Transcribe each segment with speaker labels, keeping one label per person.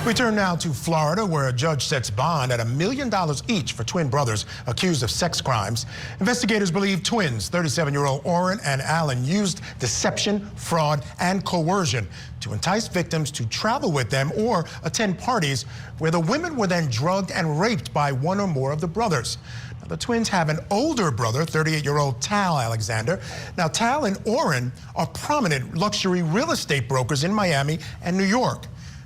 Speaker 1: We turn now to Florida, where a judge sets bond at $1 million each for twin brothers accused of sex crimes. Investigators believe twins, 37-year-old Orin and Alon, used deception, fraud, and coercion to entice victims to travel with them or attend parties where the women were then drugged and raped by one or more of the brothers. Now, the twins have an older brother, 38-year-old Tal Alexander. Now, Tal and Orin are prominent luxury real estate brokers in Miami and New York.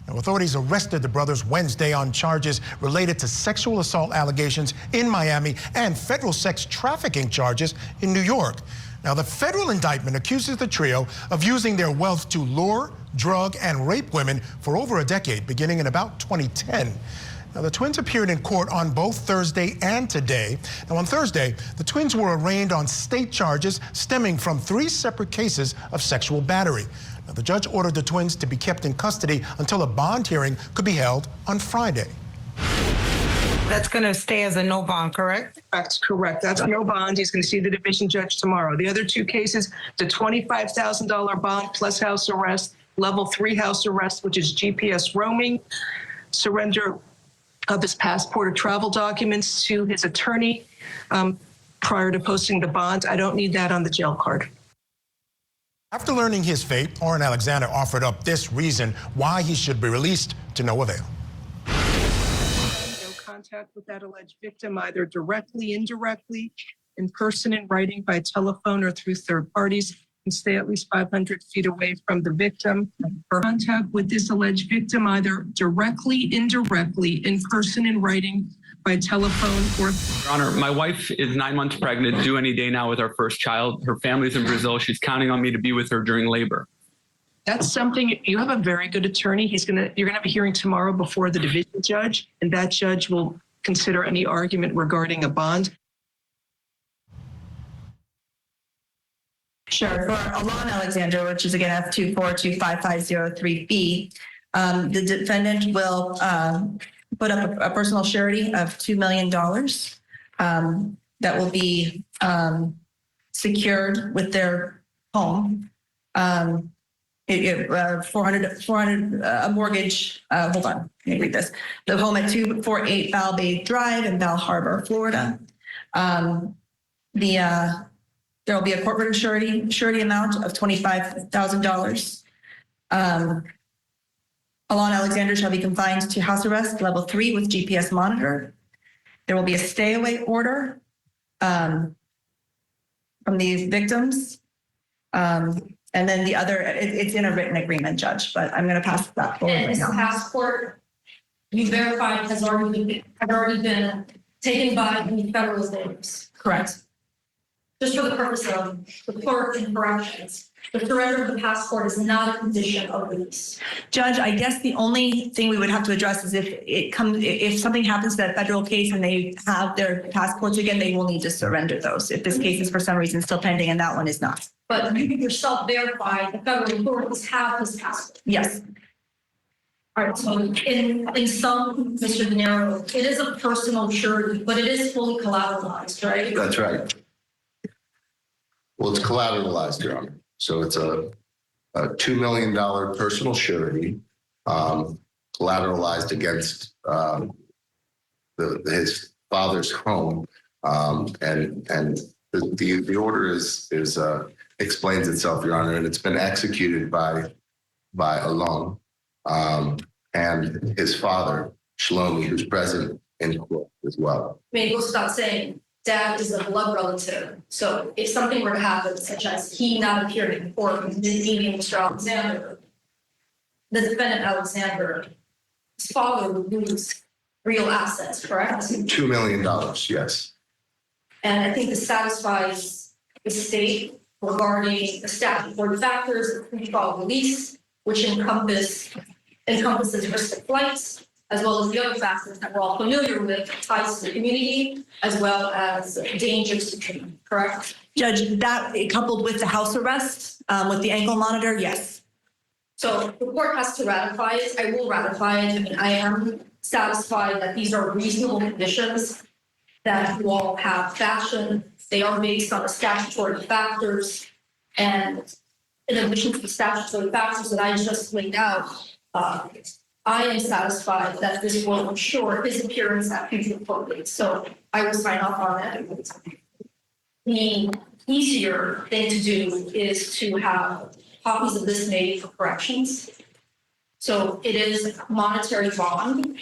Speaker 1: Now, authorities arrested the brothers Wednesday on charges related to sexual assault allegations in Miami and federal sex trafficking charges in New York. Now, the federal indictment accuses the trio of using their wealth to lure, drug, and rape women for over a decade, beginning in about 2010. Now, the twins appeared in court on both Thursday and today. Now, on Thursday, the twins were arraigned on state charges stemming from 3 separate cases of sexual battery. Now, the judge ordered the twins to be kept in custody until a bond hearing could be held on Friday.
Speaker 2: That's going to stay as a no bond, correct?
Speaker 3: That's correct. That's no bond. He's going to see the division judge tomorrow. The other 2 cases, the $25,000 bond plus house arrest, level 3 house arrest, which is GPS roaming, surrender of his passport or travel documents to his attorney prior to posting the bond. I don't need that on the jail card.
Speaker 1: After learning his fate, Orin Alexander offered up this reason why he should be released to no avail.
Speaker 3: No contact with that alleged victim, either directly, indirectly, in person, in writing, by telephone, or through third parties, and stay at least 500 feet away from the victim. For contact with this alleged victim, either directly, indirectly, in person, in writing, by telephone, or...
Speaker 4: Your Honor, my wife is 9 months pregnant, due any day now with our first child. Her family's in Brazil. She's counting on me to be with her during labor.
Speaker 3: That's something, you have a very good attorney. You're gonna have a hearing tomorrow before the division judge, and that judge will consider any argument regarding a bond.
Speaker 5: Sure. For Alon Alexander, which is again F2425503B, the defendant will put up a personal surety of $2 million that will be secured with their home. 400 a mortgage. Hold on, let me read this. The home at 248 Val Bay Drive in Val Harbor, Florida. There will be a corporate surety amount of $25,000. Alon Alexander shall be confined to house arrest level 3 with GPS monitor. There will be a stay away order from these victims. And then the other, it's in a written agreement, Judge, but I'm going to pass that forward
Speaker 6: and
Speaker 5: right now.
Speaker 6: His passport, you verified, has already been taken by the federal authorities.
Speaker 5: Correct.
Speaker 6: Just for the purpose of the clerk and corrections, the surrender of the passport is not a condition of release.
Speaker 5: Judge, I guess the only thing we would have to address is if something happens to that federal case and they have their passports again, they will need to surrender those. If this case is for some reason still pending and that one is not.
Speaker 6: But you yourself verified the federal authorities have his passport.
Speaker 5: Yes.
Speaker 6: All right, so in some, Mr. De Niro, it is a personal surety, but it is fully collateralized, right?
Speaker 7: That's right. Well, it's collateralized, Your Honor. So it's a $2 million personal surety collateralized against his father's home, and the order explains itself, Your Honor, and it's been executed by Alon and his father Shlomi, who's present in court as well.
Speaker 6: I mean, it goes without saying, Dad is a blood relative. So if something were to happen, such as he not appearing in court and deceiving Mr. Alexander, the defendant Alexander, his father would lose real assets, correct?
Speaker 7: $2 million, yes.
Speaker 6: And I think this satisfies the state regarding the statutory factors of pre-trial release, which encompasses risk of flight, as well as the other factors that we're all familiar with, ties to the community, as well as dangers to treatment, correct?
Speaker 5: Judge, that coupled with the house arrest, with the ankle monitor, yes.
Speaker 6: So the court has to ratify it. I will ratify it. I mean, I am satisfied that these are reasonable conditions that you all have fashioned. They are based on the statutory factors. And in addition to the statutory factors that I just laid out, I am satisfied that this will ensure his appearance at future court dates. So I will sign off on that. The easier thing to do is to have copies of this made for corrections. So it is monetary bond.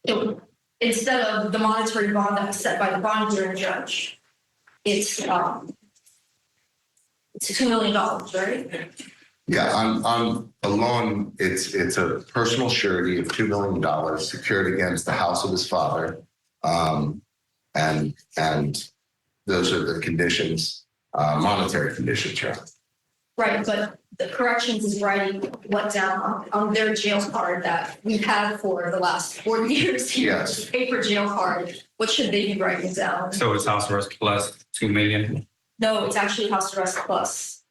Speaker 6: So instead of the monetary bond that was set by the bond hearing judge, it's $2 million, right?
Speaker 7: Yeah, on a loan, it's a personal surety of $2 million secured against the house of his father. And those are the conditions, monetary conditions, right?
Speaker 6: Right, but the corrections is writing what down on their jail card that we've had for the last 40 years here.
Speaker 7: Yes.
Speaker 6: Paper jail card. What should they be writing down?
Speaker 8: So it's house arrest plus $2 million.
Speaker 6: No, it's actually house arrest plus.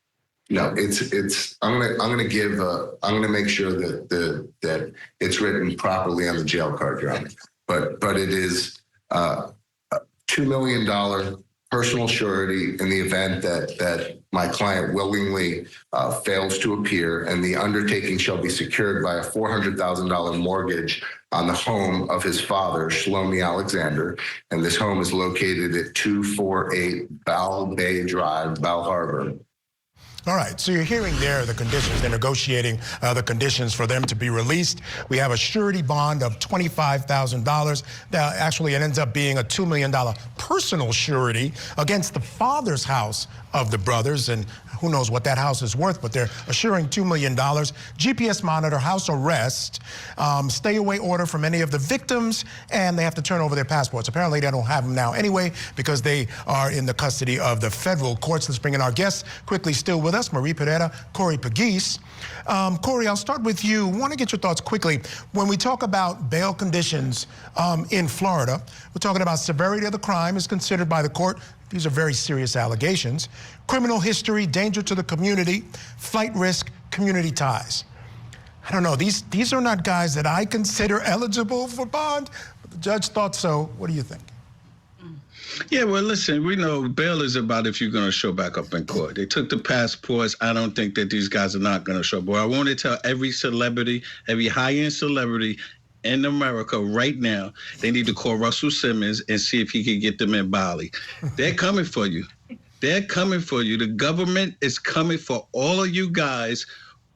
Speaker 7: No, it's. I'm gonna make sure that it's written properly on the jail card, Your Honor. But it is $2 million personal surety in the event that my client willingly fails to appear, and the undertaking shall be secured by a $400,000 mortgage on the home of his father, Shlomi Alexander, and this home is located at 248 Bal Bay Drive, Bal Harbor.
Speaker 1: All right, so you're hearing there the conditions. They're negotiating the conditions for them to be released. We have a surety bond of $25,000. Actually, it ends up being a $2 million personal surety against the father's house of the brothers, and who knows what that house is worth, but they're assuring $2 million. GPS monitor, house arrest, stay away order from any of the victims, and they have to turn over their passports. Apparently, they don't have them now anyway because they are in the custody of the federal courts. Let's bring in our guests quickly. Still with us, Marie Pereira, Corey Pegues. Corey, I'll start with you. Want to get your thoughts quickly. When we talk about bail conditions in Florida, we're talking about severity of the crime is considered by the court. These are very serious allegations. Criminal history, danger to the community, flight risk, community ties. I don't know, these are not guys that I consider eligible for bond, but the judge thought so. What do you think?
Speaker 9: Yeah, well, listen, we know bail is about if you're going to show back up in court. They took the passports. I don't think that these guys are not going to show. But I want to tell every celebrity, every high-end celebrity in America right now, they need to call Russell Simmons and see if he can get them in Bali. They're coming for you. They're coming for you. The government is coming for all of you guys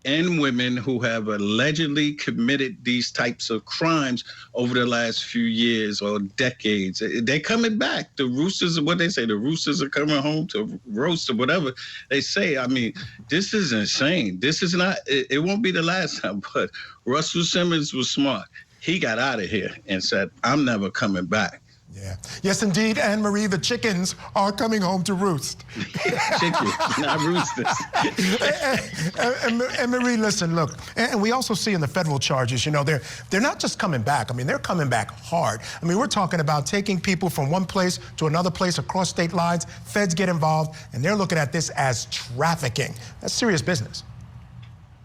Speaker 9: and women who have allegedly committed these types of crimes over the last few years or decades. They're coming back. The roosters, what they say, the roosters are coming home to roast or whatever they say. I mean, this is insane. This is not, it won't be the last time, but Russell Simmons was smart. He got out of here and said, I'm never coming back.
Speaker 1: Yeah. Yes, indeed, Anne Marie, the chickens are coming home to roost.
Speaker 9: Chickens, not roosters.
Speaker 1: and Marie, listen, look, and we also see in the federal charges, you know, they're not just coming back. I mean, they're coming back hard. I mean, we're talking about taking people from one place to another place across state lines. Feds get involved, and they're looking at this as trafficking. That's serious business.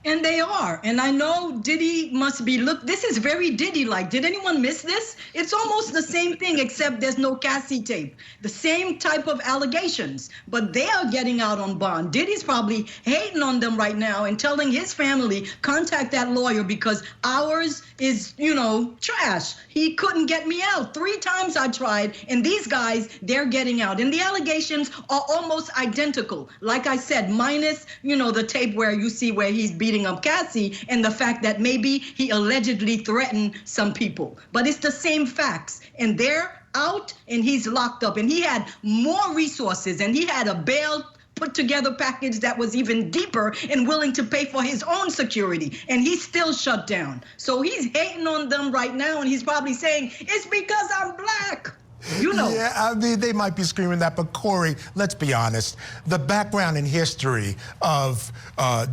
Speaker 10: And they are. And I know Diddy must be, look, this is very Diddy-like. Did anyone miss this? It's almost the same thing, except there's no Cassie tape. The same type of allegations, but they are getting out on bond. Diddy's probably hating on them right now and telling his family, contact that lawyer because ours is, you know, trash. He couldn't get me out. 3 times I tried, and these guys, they're getting out. And the allegations are almost identical. Like I said, minus, you know, the tape where you see where he's beating up Cassie and the fact that maybe he allegedly threatened some people. But it's the same facts. And they're out and he's locked up. And he had more resources and he had a bail put together package that was even deeper and willing to pay for his own security. And he's still shut down. So he's hating on them right now and he's probably saying, it's because I'm black. You know.
Speaker 1: Yeah, I mean, they might be screaming that, but Corey, let's be honest. The background and history of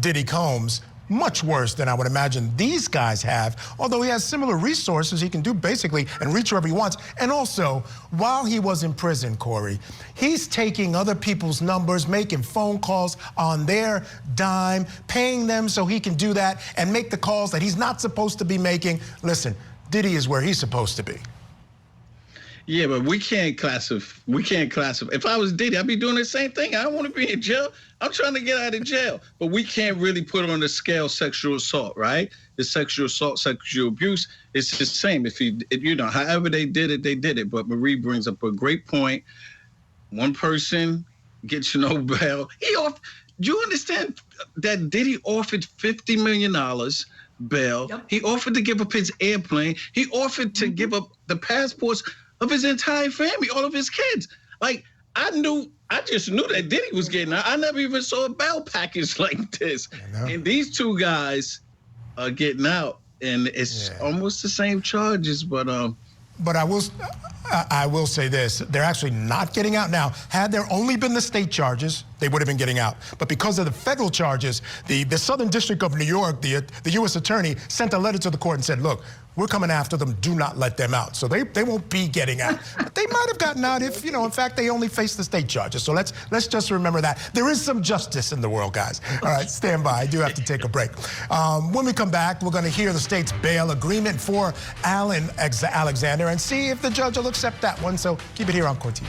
Speaker 1: Diddy Combs, much worse than I would imagine these guys have. Although he has similar resources, he can do basically and reach wherever he wants. And also, while he was in prison, Corey, he's taking other people's numbers, making phone calls on their dime, paying them so he can do that and make the calls that he's not supposed to be making. Listen, Diddy is where he's supposed to be.
Speaker 9: Yeah, but we can't classify. If I was Diddy, I'd be doing the same thing. I don't want to be in jail. I'm trying to get out of jail. But we can't really put on the scale sexual assault, right? The sexual assault, sexual abuse, it's the same. However they did it, they did it. But Marie brings up a great point. One person gets no bail. Do you understand that Diddy offered $50 million bail? Yep. He offered to give up his airplane. He offered to give up the passports of his entire family, all of his kids. Like, I just knew that Diddy was getting out. I never even saw a bail package like this. And these two guys are getting out, and it's almost the same charges, but
Speaker 1: I will say this, they're actually not getting out now. Had there only been the state charges, they would have been getting out. But because of the federal charges, the Southern District of New York, the U.S. attorney sent a letter to the court and said, look, we're coming after them, do not let them out. So they won't be getting out. But they might have gotten out if, in fact, they only face the state charges. So let's just remember that. There is some justice in the world, guys. All right, stand by. I do have to take a break. When we come back, we're going to hear the state's bail agreement for Alon Alexander and see if the judge will accept that one. So keep it here on Court TV.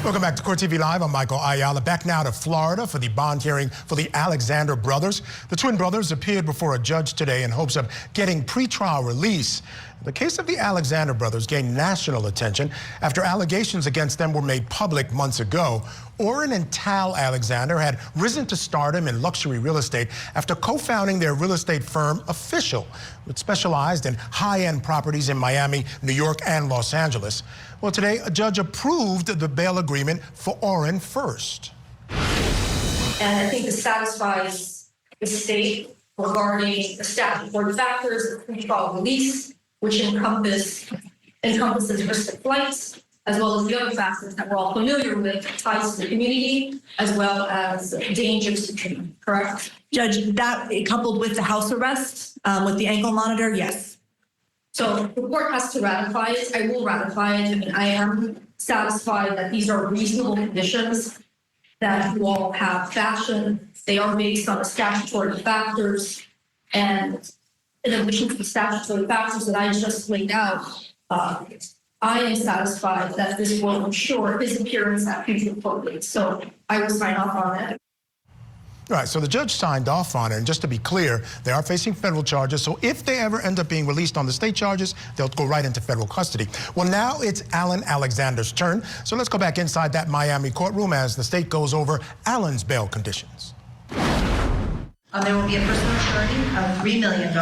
Speaker 1: Welcome back to Court TV Live. I'm Michael Ayala. Back now to Florida for the bond hearing for the Alexander brothers. The twin brothers appeared before a judge today in hopes of getting pretrial release. The case of the Alexander brothers gained national attention after allegations against them were made public months ago. Orin and Tal Alexander had risen to stardom in luxury real estate after co-founding their real estate firm, Official, which specialized in high-end properties in Miami, New York, and Los Angeles. Well, today, a judge approved the bail agreement for Orin first.
Speaker 6: And I think this satisfies the state regarding the statutory factors of pretrial release, which encompasses risk of flights, as well as the other factors that we're all familiar with, ties to the community, as well as dangers to treatment, correct?
Speaker 5: Judge, that coupled with the house arrest, with the ankle monitor, yes.
Speaker 6: So the court has to ratify it. I will ratify it, and I am satisfied that these are reasonable conditions that you all have fashioned. They are based on the statutory factors, and in addition to the statutory factors that I just laid out, I am satisfied that this will ensure his appearance at future court dates. So I will sign off on it.
Speaker 1: All right, so the judge signed off on it, and just to be clear, they are facing federal charges, so if they ever end up being released on the state charges, they'll go right into federal custody. Well, now it's Alon Alexander's turn, so let's go back inside that Miami courtroom as the state goes over Alon's bail conditions.
Speaker 5: There will be a personal surety of $3 million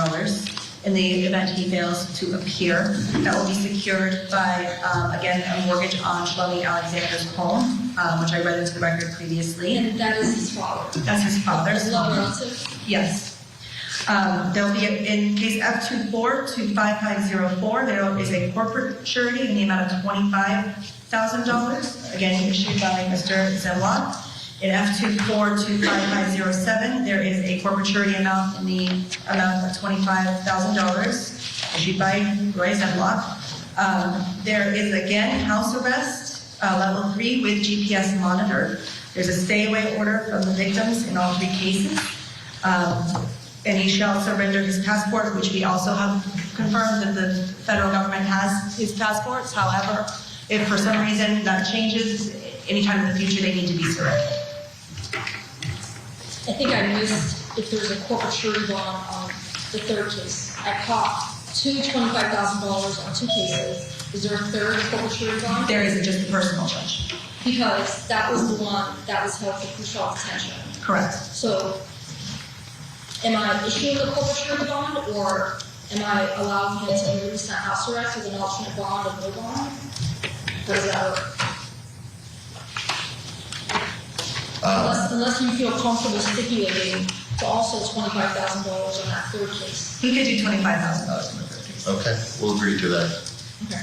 Speaker 5: in the event he fails to appear. That will be secured by, again, a mortgage on Shlomi Alexander's home, which I read into the record previously.
Speaker 6: And that is his father.
Speaker 5: That's his father's
Speaker 6: blood relative?
Speaker 5: Yes. There will be, in case F24 to 5504, there is a corporate surety in the amount of $25,000, again, issued by Mr. Zemlot. In F24 to 5507, there is a corporate surety amount in the amount of $25,000 issued by Roy Zemlot. There is, again, house arrest, level 3 with GPS monitor. There's a stay-away order from the victims in all 3 cases. And he shall surrender his passport, which we also have confirmed that the federal government has his passports. However, if for some reason that changes, anytime in the future, they need to be surrendered.
Speaker 6: I think I missed if there's a corporate surety bond on the third case. I caught two $25,000 on 2 cases. Is there a third corporate surety bond?
Speaker 5: There isn't, just the personal judge.
Speaker 6: Because that was the one that was held for pretrial detention.
Speaker 5: Correct.
Speaker 6: So, am I issuing the corporate surety bond, or am I allowing him to release that house arrest with an alternate bond or no bond? How does that work? Unless you feel comfortable stipulating to also $25,000 on that third case.
Speaker 5: He could do $25,000 on the third case.
Speaker 7: Okay, we'll agree to that.
Speaker 6: Okay.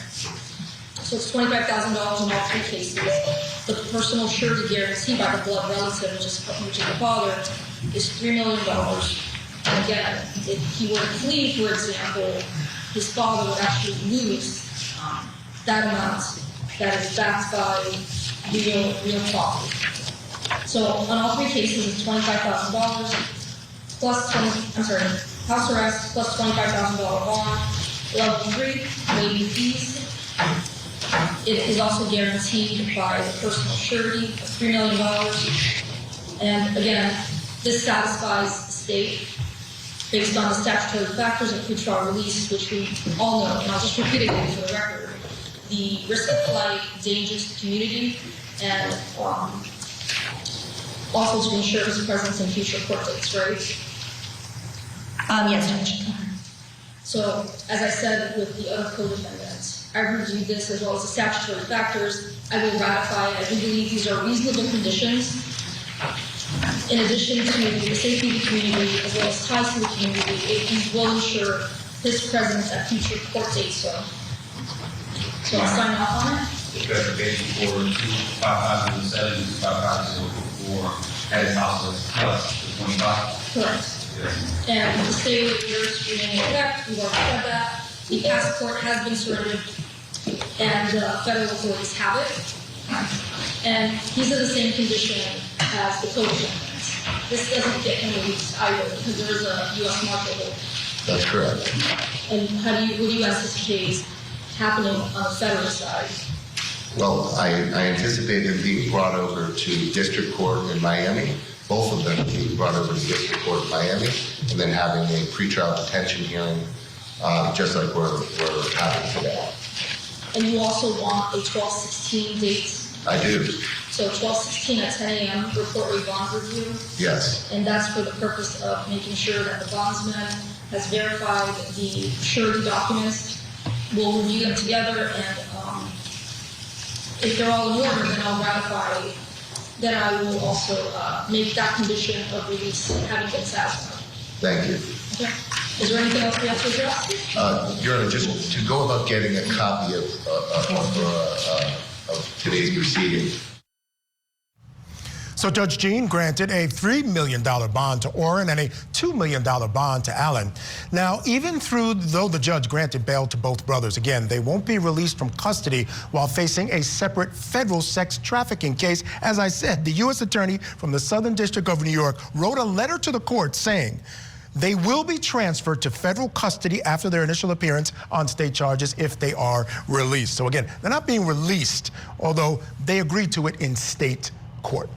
Speaker 6: So it's $25,000 in all 3 cases. The personal surety guarantee by the blood relative, which is the father, is $3 million. And again, if he were to flee, for example, his father would actually lose that amount that is backed by real property. So So on all three cases, it's $25,000 plus house arrest plus $25,000 bond. Level 3, waiving fees. It is also guaranteed by the personal surety of $3 million. And again, this satisfies the state based on the statutory factors of pretrial release, which we all know, and I'll just repeat it again for the record. The risk of flight, danger to the community, and also to ensure his presence in future court dates, right?
Speaker 5: Yes, Judge.
Speaker 6: So, as I said with the other co-defendants, I reviewed this as well as the statutory factors. I will ratify it. I do believe these are reasonable conditions. In addition to the safety of the community as well as ties to the community, it will ensure his presence at future court dates. So I'll sign off on it.
Speaker 8: The verification for 2507 and 2504 at his house plus the 25.
Speaker 6: Correct.
Speaker 8: Yes.
Speaker 6: And the stay with yours remain in effect. We've already said that. The passport has been surrendered, and federal authorities have it. And he's in the same condition as the co-defendants. This doesn't get him released either because there is a U.S. marshal.
Speaker 7: That's correct.
Speaker 6: And what do you anticipate happening on the federal side?
Speaker 7: Well, I anticipate him being brought over to district court in Miami, both of them being brought over to district court in Miami, and then having a pretrial detention hearing, just like we're having today.
Speaker 6: And you also want a 12/16 date?
Speaker 7: I do.
Speaker 6: So 12/16 at 10 a.m. report a bond review?
Speaker 7: Yes.
Speaker 6: And that's for the purpose of making sure that the bondsman has verified the surety documents. We'll review them together, and if they're all in order, then I'll ratify. Then I will also make that condition of release having been satisfied.
Speaker 7: Thank you.
Speaker 6: Okay. Is there anything else we have to address?
Speaker 7: Your Honor, just to go about getting a copy of today's proceeding.
Speaker 1: So Judge Jean granted a $3 million bond to Orin and a $2 million bond to Alon. Now, even though the judge granted bail to both brothers, again, they won't be released from custody while facing a separate federal sex trafficking case. As I said, the U.S. attorney from the Southern District of New York wrote a letter to the court saying they will be transferred to federal custody after their initial appearance on state charges if they are released. So again, they're not being released, although they agreed to it in state court.